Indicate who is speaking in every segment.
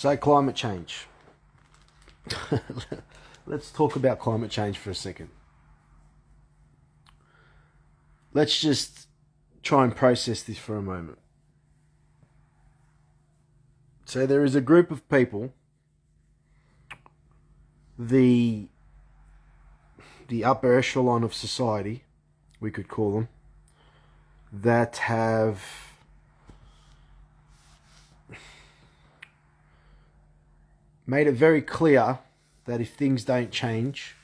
Speaker 1: So climate change. Let's talk about climate change for a second. Let's just try and process this for a moment. So there is a group of people, the upper echelon of society, we could call them, that have made it very clear that if things don't change,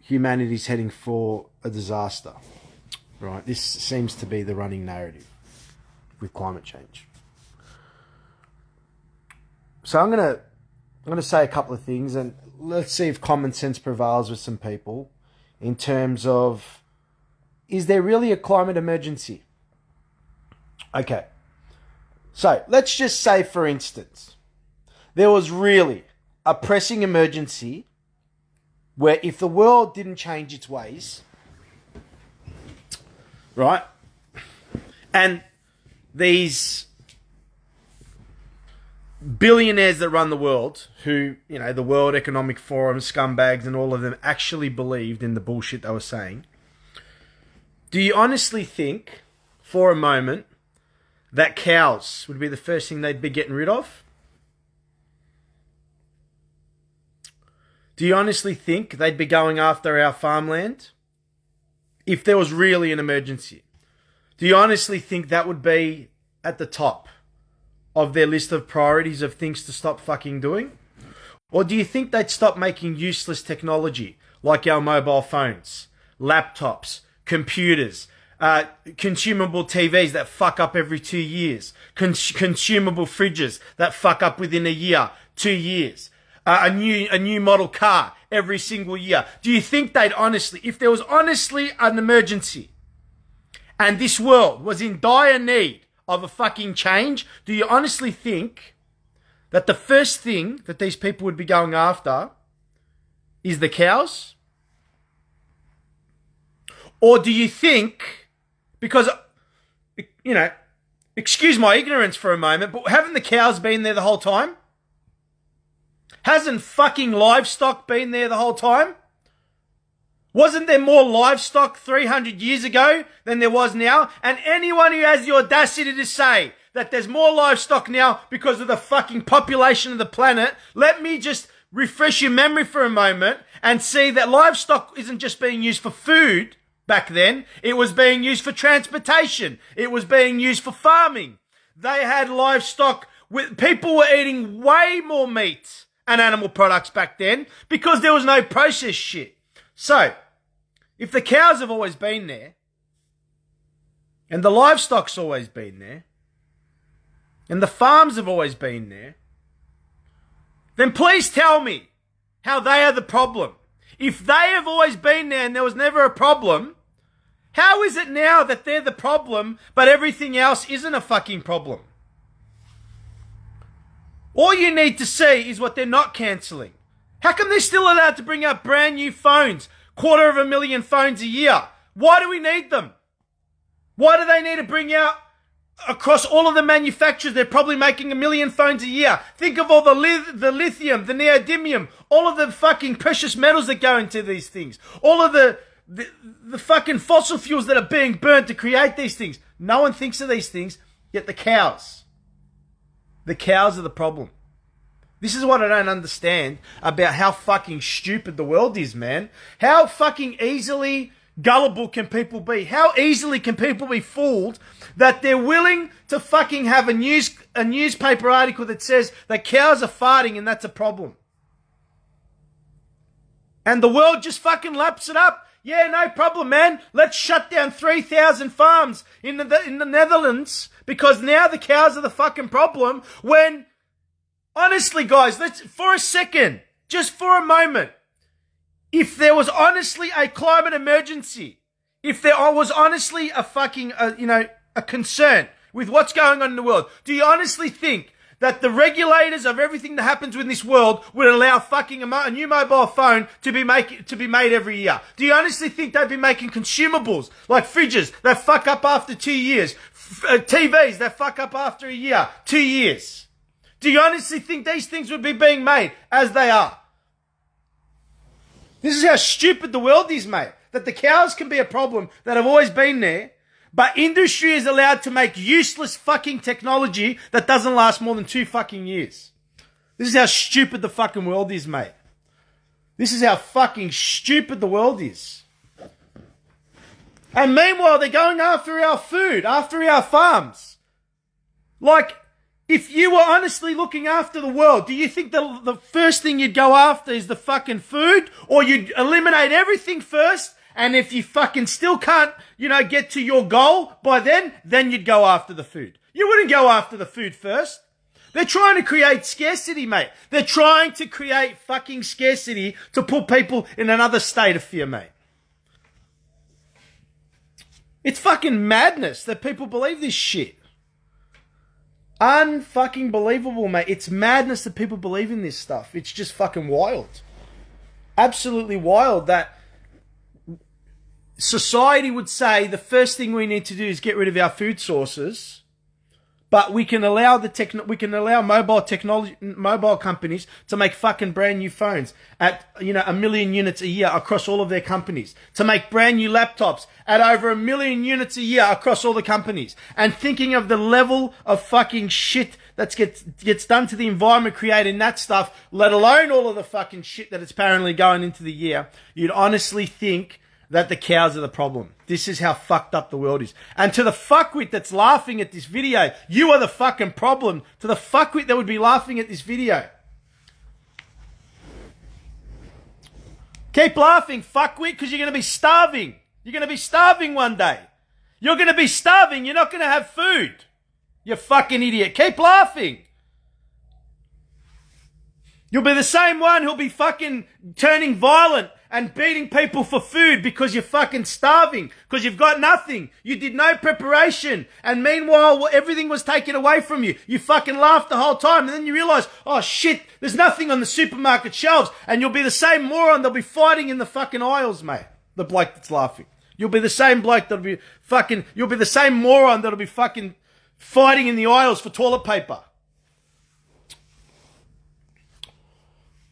Speaker 1: humanity's heading for a disaster. Right? This seems to be the running narrative with climate change. So I'm gonna say a couple of things, and let's see if common sense prevails with some people in terms of, is there really a climate emergency? Okay. So let's just say, for instance, there was really a pressing emergency where if the world didn't change its ways, right, and these billionaires that run the world, who, you know, the World Economic Forum, scumbags and all of them actually believed in the bullshit they were saying, do you honestly think for a moment that cows would be the first thing they'd be getting rid of? Do you honestly think they'd be going after our farmland if there was really an emergency? Do you honestly think that would be at the top of their list of priorities of things to stop fucking doing? Or do you think they'd stop making useless technology like our mobile phones, laptops, computers, consumable TVs that fuck up every 2 years, consumable fridges that fuck up within a year, 2 years, a new model car every single year? Do you think they'd honestly, if there was honestly an emergency and this world was in dire need of a fucking change, do you honestly think that the first thing that these people would be going after is the cows? Or do you think, because, you know, excuse my ignorance for a moment, but haven't the cows been there the whole time? Hasn't fucking livestock been there the whole time? Wasn't there more livestock 300 years ago than there was now? And anyone who has the audacity to say that there's more livestock now because of the fucking population of the planet, let me just refresh your memory for a moment and see that livestock isn't just being used for food back then. It was being used for transportation. It was being used for farming. They had livestock. People were eating way more meat and animal products back then because there was no processed shit. So, if the cows have always been there, and the livestock's always been there, and the farms have always been there, then please tell me how they are the problem. If they have always been there and there was never a problem, how is it now that they're the problem but everything else isn't a fucking problem? All you need to see is what they're not cancelling. How come they're still allowed to bring out brand new phones? 250,000 phones a year. Why do we need them? Why do they need to bring out, across all of the manufacturers, they're probably making 1 million phones a year. Think of all the lithium, the neodymium, all of the fucking precious metals that go into these things. All of the fucking fossil fuels that are being burnt to create these things. No one thinks of these things, yet the cows are the problem. This is what I don't understand about how fucking stupid the world is, man. How fucking easily gullible can people be? How easily can people be fooled that they're willing to fucking have a newspaper article that says that cows are farting and that's a problem? And the world just fucking laps it up. Yeah, no problem, man. Let's shut down 3,000 farms in the Netherlands because now the cows are the fucking problem. When, honestly, guys, let's, for a second, just for a moment, if there was honestly a climate emergency, if there was honestly a fucking, a concern with what's going on in the world, do you honestly think that the regulators of everything that happens in this world would allow fucking a new mobile phone to be made every year? Do you honestly think they'd be making consumables like fridges that fuck up after 2 years, TVs that fuck up after a year, 2 years? Do you honestly think these things would be being made as they are? This is how stupid the world is, mate. That the cows can be a problem that have always been there, but industry is allowed to make useless fucking technology that doesn't last more than 2 fucking years. This is how stupid the fucking world is, mate. This is how fucking stupid the world is. And meanwhile, they're going after our food, after our farms. Like, if you were honestly looking after the world, do you think the first thing you'd go after is the fucking food? Or you'd eliminate everything first? And if you fucking still can't, get to your goal by then you'd go after the food. You wouldn't go after the food first. They're trying to create scarcity, mate. They're trying to create fucking scarcity to put people in another state of fear, mate. It's fucking madness that people believe this shit. Unfucking believable, mate. It's madness that people believe in this stuff. It's just fucking wild. Absolutely wild that society would say the first thing we need to do is get rid of our food sources, but we can allow mobile companies to make fucking brand new phones at 1 million units a year across all of their companies, to make brand new laptops at over 1 million units a year across all the companies, and thinking of the level of fucking shit that gets done to the environment creating that stuff, let alone all of the fucking shit that it's apparently going into the air, you'd honestly think that the cows are the problem. This is how fucked up the world is. And to the fuckwit that's laughing at this video, you are the fucking problem. To the fuckwit that would be laughing at this video. Keep laughing, fuckwit, because you're going to be starving. You're going to be starving one day. You're going to be starving. You're not going to have food. You fucking idiot. Keep laughing. You'll be the same one who'll be fucking turning violent and beating people for food because you're fucking starving, because you've got nothing. You did no preparation. And meanwhile, everything was taken away from you. You fucking laughed the whole time. And then you realize, oh shit, there's nothing on the supermarket shelves. And you'll be the same moron that'll be fighting in the fucking aisles, mate. The bloke that's laughing. You'll be the same bloke that'll be fucking, you'll be the same moron that'll be fucking fighting in the aisles for toilet paper.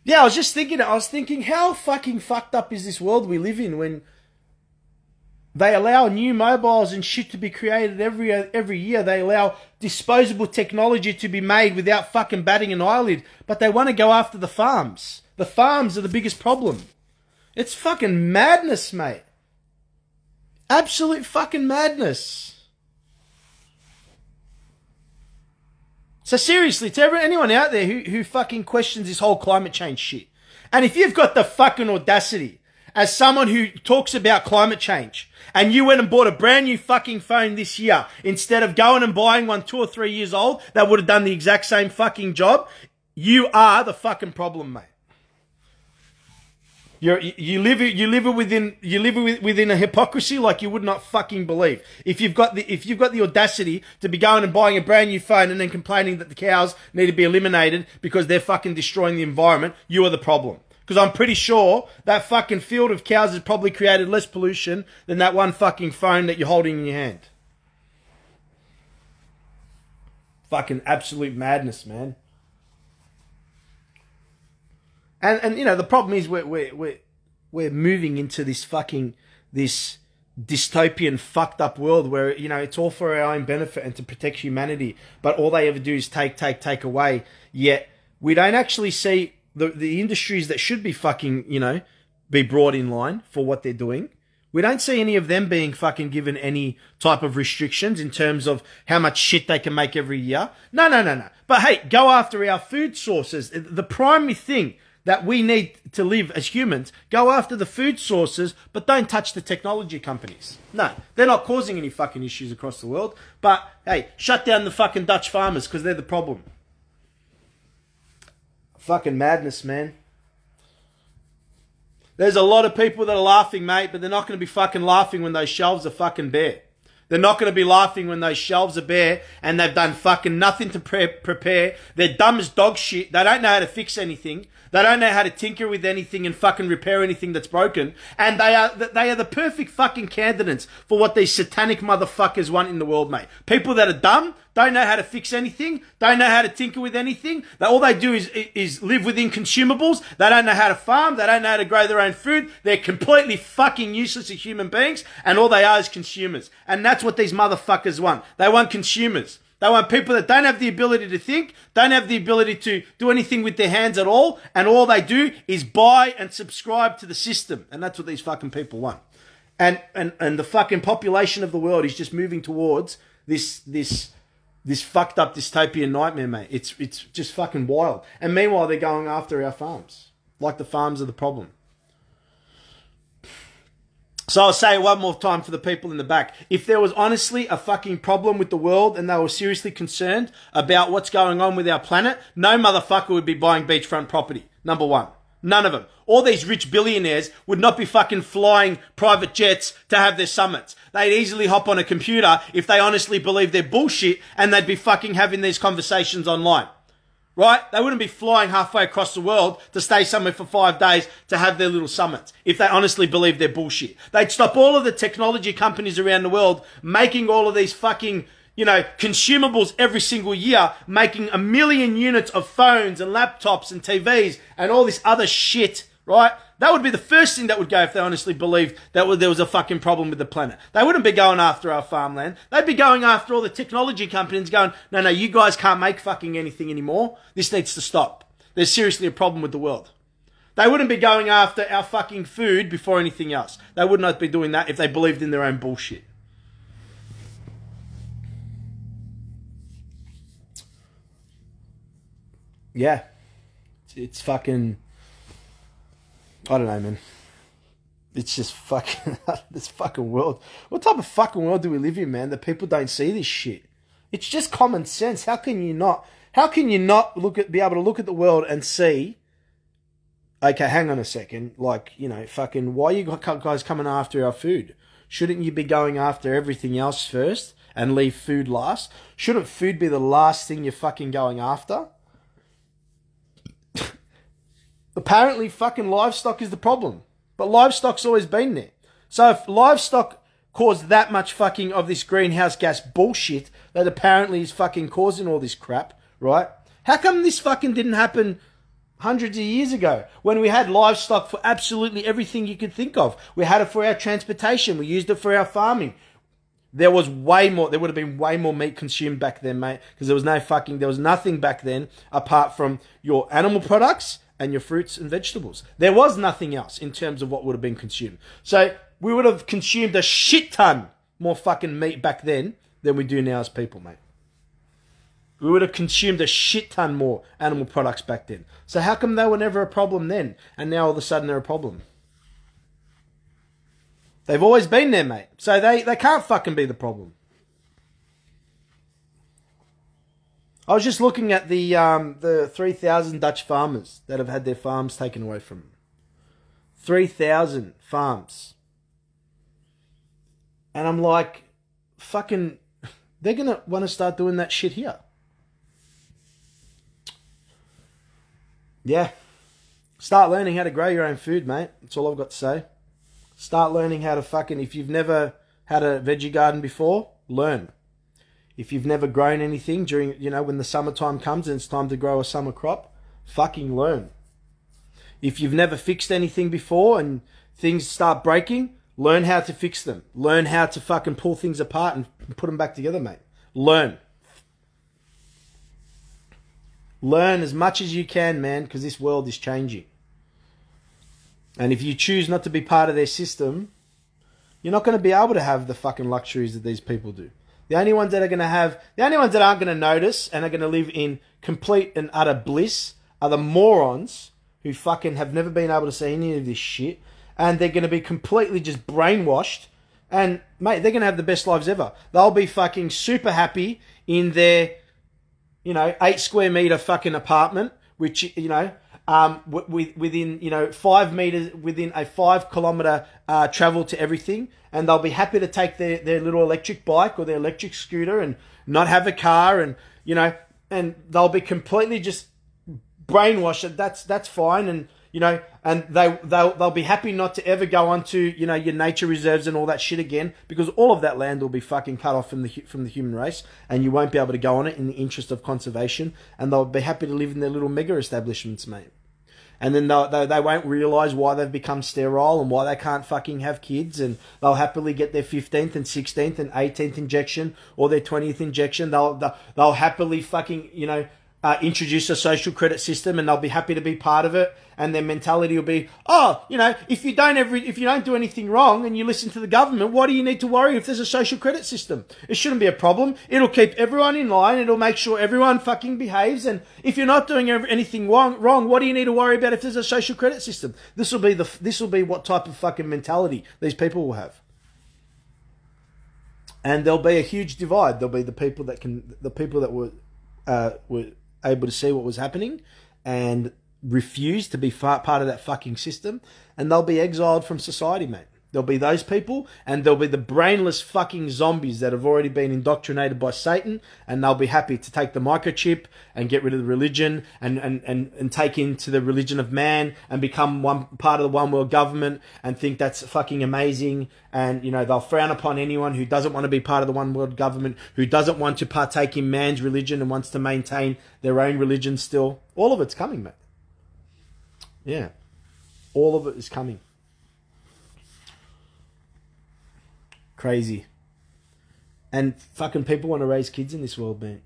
Speaker 1: Yeah, I was thinking, how fucking fucked up is this world we live in when they allow new mobiles and shit to be created every year. They allow disposable technology to be made without fucking batting an eyelid, but they want to go after the farms. The farms are the biggest problem. It's fucking madness, mate. Absolute fucking madness. So seriously, to anyone out there who fucking questions this whole climate change shit, and if you've got the fucking audacity as someone who talks about climate change, and you went and bought a brand new fucking phone this year instead of going and buying one 2 or 3 years old that would have done the exact same fucking job, you are the fucking problem, mate. You live within a hypocrisy like you would not fucking believe. If you've got the audacity to be going and buying a brand new phone and then complaining that the cows need to be eliminated because they're fucking destroying the environment, you are the problem. Because I'm pretty sure that fucking field of cows has probably created less pollution than that one fucking phone that you're holding in your hand. Fucking absolute madness, man. And the problem is we're moving into this dystopian fucked up world where, it's all for our own benefit and to protect humanity, but all they ever do is take away. Yet we don't actually see the industries that should be fucking, be brought in line for what they're doing. We don't see any of them being fucking given any type of restrictions in terms of how much shit they can make every year. No. But hey, go after our food sources. The primary thing that we need to live as humans, go after the food sources, but don't touch the technology companies. No, they're not causing any fucking issues across the world. But hey, shut down the fucking Dutch farmers because they're the problem. Fucking madness, man. There's a lot of people that are laughing, mate, but they're not going to be fucking laughing when those shelves are fucking bare. They're not going to be laughing when those shelves are bare and they've done fucking nothing to prepare. They're dumb as dog shit. They don't know how to fix anything. They don't know how to tinker with anything and fucking repair anything that's broken. And they are the perfect fucking candidates for what these satanic motherfuckers want in the world, mate. People that are dumb, don't know how to fix anything, don't know how to tinker with anything. All they do is live within consumables. They don't know how to farm. They don't know how to grow their own food. They're completely fucking useless as human beings, and all they are is consumers. And that's what these motherfuckers want. They want consumers. They want people that don't have the ability to think, don't have the ability to do anything with their hands at all, and all they do is buy and subscribe to the system. And that's what these fucking people want. And the fucking population of the world is just moving towards this fucked up dystopian nightmare, mate. It's just fucking wild. And meanwhile, they're going after our farms. Like the farms are the problem. So I'll say it one more time for the people in the back. If there was honestly a fucking problem with the world and they were seriously concerned about what's going on with our planet, no motherfucker would be buying beachfront property. Number one. None of them. All these rich billionaires would not be fucking flying private jets to have their summits. They'd easily hop on a computer if they honestly believe they're bullshit, and they'd be fucking having these conversations online. Right? They wouldn't be flying halfway across the world to stay somewhere for 5 days to have their little summits if they honestly believe they're bullshit. They'd stop all of the technology companies around the world making all of these fucking, consumables every single year, making 1 million units of phones and laptops and TVs and all this other shit, right? That would be the first thing that would go if they honestly believed that there was a fucking problem with the planet. They wouldn't be going after our farmland. They'd be going after all the technology companies going, no, you guys can't make fucking anything anymore. This needs to stop. There's seriously a problem with the world. They wouldn't be going after our fucking food before anything else. They would not be doing that if they believed in their own bullshit. Yeah. It's fucking... I don't know, man. It's just fucking... this fucking world. What type of fucking world do we live in, man, that people don't see this shit? It's just common sense. How can you not be able to look at the world and see, okay, hang on a second, fucking, why are you guys coming after our food? Shouldn't you be going after everything else first and leave food last? Shouldn't food be the last thing you're fucking going after? Apparently fucking livestock is the problem. But livestock's always been there. So if livestock caused that much fucking of this greenhouse gas bullshit that apparently is fucking causing all this crap, right? How come this fucking didn't happen hundreds of years ago when we had livestock for absolutely everything you could think of? We had it for our transportation. We used it for our farming. There would have been way more meat consumed back then, mate, because there was nothing back then apart from your animal products and your fruits and vegetables. There was nothing else in terms of what would have been consumed. So we would have consumed a shit ton more fucking meat back then than we do now as people, mate. We would have consumed a shit ton more animal products back then. So how come they were never a problem then, and now all of a sudden they're a problem? They've always been there, mate. So they can't fucking be the problem. I was just looking at the 3,000 Dutch farmers that have had their farms taken away from them. 3,000 farms. And I'm like, fucking, they're going to want to start doing that shit here. Yeah. Start learning how to grow your own food, mate. That's all I've got to say. Start learning how to fucking, if you've never had a veggie garden before, learn. If you've never grown anything during, when the summertime comes and it's time to grow a summer crop, fucking learn. If you've never fixed anything before and things start breaking, learn how to fix them. Learn how to fucking pull things apart and put them back together, mate. Learn. Learn as much as you can, man, because this world is changing. And if you choose not to be part of their system, you're not going to be able to have the fucking luxuries that these people do. The only ones that aren't going to notice and are going to live in complete and utter bliss are the morons who fucking have never been able to see any of this shit, and they're going to be completely just brainwashed, and mate, they're going to have the best lives ever. They'll be fucking super happy in their, 8 square meter fucking apartment, which, within 5 meters, within a 5 kilometer travel to everything, and they'll be happy to take their little electric bike or their electric scooter and not have a car, and and they'll be completely just brainwashed. That's fine, and and they'll be happy not to ever go onto your nature reserves and all that shit again, because all of that land will be fucking cut off from the human race, and you won't be able to go on it in the interest of conservation, and they'll be happy to live in their little mega establishments, mate. And then they won't realise why they've become sterile and why they can't fucking have kids, and they'll happily get their 15th and 16th and 18th injection or their 20th injection. They'll happily fucking introduce a social credit system, and they'll be happy to be part of it. And their mentality will be, if you don't do anything wrong and you listen to the government, why do you need to worry if there's a social credit system? It shouldn't be a problem. It'll keep everyone in line. It'll make sure everyone fucking behaves. And if you're not doing anything wrong, what do you need to worry about if there's a social credit system? This will be what type of fucking mentality these people will have. And there'll be a huge divide. There'll be the people that were able to see what was happening and refused to be part of that fucking system, and they'll be exiled from society, mate. There'll be those people, and there'll be the brainless fucking zombies that have already been indoctrinated by Satan, and they'll be happy to take the microchip and get rid of the religion and take into the religion of man and become one part of the one world government and think that's fucking amazing. And they'll frown upon anyone who doesn't want to be part of the one world government, who doesn't want to partake in man's religion and wants to maintain their own religion still. All of it's coming, mate. Yeah, all of it is coming. Crazy. And fucking people want to raise kids in this world, man.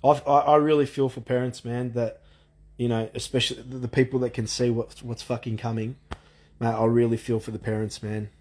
Speaker 1: I really feel for parents, man, that, especially the people that can see what's fucking coming. Man, I really feel for the parents, man.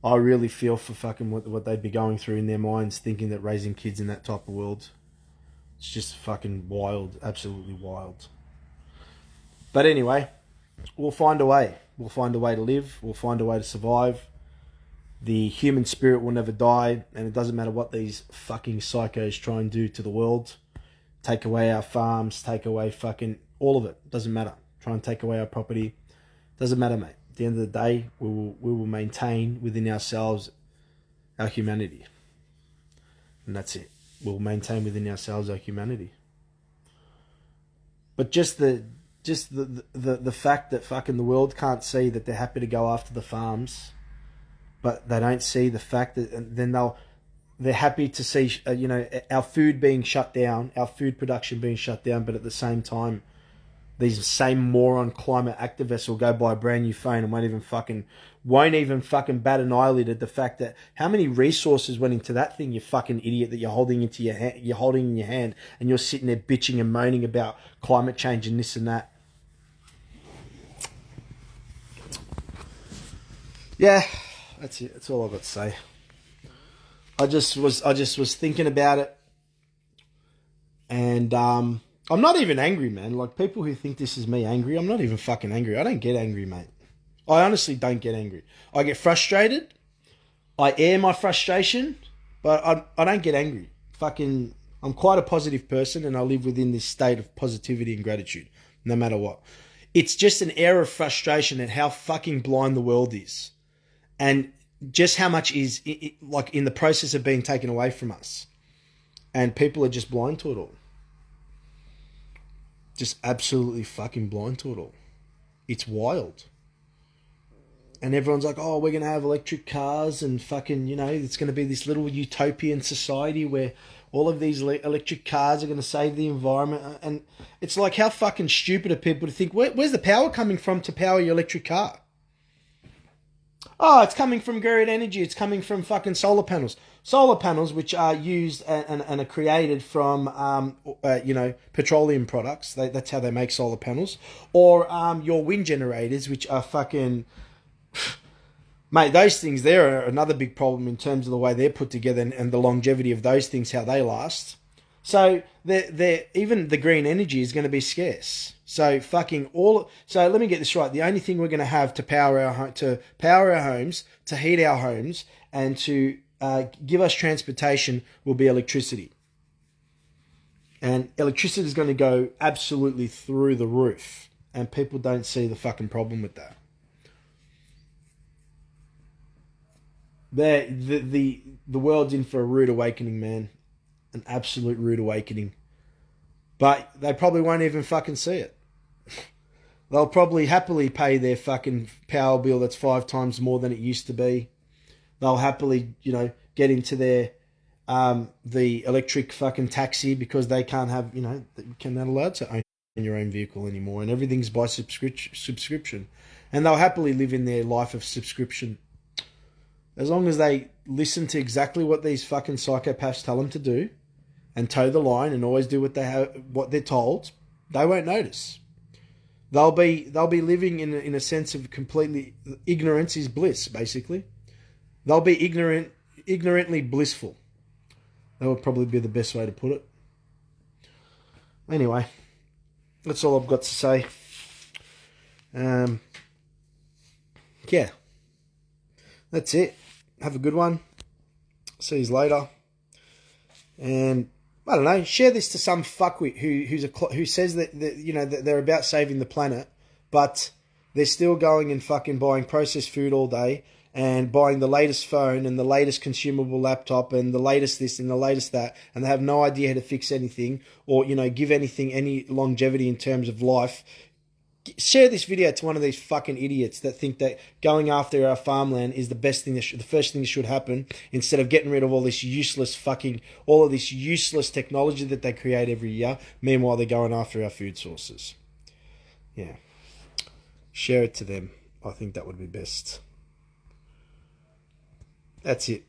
Speaker 1: I really feel for fucking what they'd be going through in their minds, thinking that raising kids in that type of world, it's just fucking wild, absolutely wild. But anyway, we'll find a way. We'll find a way to live. We'll find a way to survive. The human spirit will never die, and it doesn't matter what these fucking psychos try and do to the world. Take away our farms, take away fucking all of it. Doesn't matter. Try and take away our property. Doesn't matter, mate. At the end of the day, we will maintain within ourselves our humanity. And that's it. We'll maintain within ourselves our humanity. But just the fact that fucking the world can't see that they're happy to go after the farms, but they don't see the fact that, and then they're happy to see our food being shut down, our food production being shut down, but at the same time, these same moron climate activists will go buy a brand new phone and won't even fucking bat an eyelid at the fact that how many resources went into that thing, you fucking idiot, that you're holding in your hand, and you're sitting there bitching and moaning about climate change and this and that. Yeah, that's it. That's all I've got to say. I just was thinking about it, and I'm not even angry, man. Like, people who think this is me angry, I'm not even fucking angry. I don't get angry, mate. I honestly don't get angry. I get frustrated. I air my frustration, but I don't get angry. Fucking, I'm quite a positive person, and I live within this state of positivity and gratitude, no matter what. It's just an air of frustration at how fucking blind the world is, and just how much is like in the process of being taken away from us, and people are just blind to it all. Just absolutely fucking blind to it all. It's wild. And everyone's like, oh, we're going to have electric cars and fucking, it's going to be this little utopian society where all of these electric cars are going to save the environment. And it's like, how fucking stupid are people to think, where's the power coming from to power your electric car? Oh, it's coming from grid energy. It's coming from fucking solar panels. Solar panels, which are used and are created from, petroleum products. That's how they make solar panels. Or your wind generators, which are fucking... Mate, those things there are another big problem in terms of the way they're put together and the longevity of those things, how they last. So even the green energy is going to be scarce. So So let me get this right. The only thing we're going to have to power our homes, to heat our homes, and to give us transportation will be electricity. And electricity is going to go absolutely through the roof. And people don't see the fucking problem with that. The world's in for a rude awakening, man. An absolute rude awakening. But they probably won't even fucking see it. They'll probably happily pay their fucking power bill that's 5 times more than it used to be. They'll happily, get into their the electric fucking taxi because they can't have, they're not allowed to own your own vehicle anymore, and everything's by subscription. And they'll happily live in their life of subscription. As long as they listen to exactly what these fucking psychopaths tell them to do and toe the line and always do what they're told, they won't notice. They'll be living in a sense of completely ignorance is bliss, basically. They'll be ignorantly blissful. That would probably be the best way to put it. Anyway, that's all I've got to say. Yeah, that's it. Have a good one. See you later. And I don't know, share this to some fuckwit who says that they're about saving the planet, but they're still going and fucking buying processed food all day and buying the latest phone and the latest consumable laptop and the latest this and the latest that, and they have no idea how to fix anything or give anything any longevity in terms of life. Share this video to one of these fucking idiots that think that going after our farmland is the best thing, the first thing that should happen, instead of getting rid of all this useless technology that they create every year. Meanwhile, they're going after our food sources. Yeah. Share it to them. I think that would be best. That's it.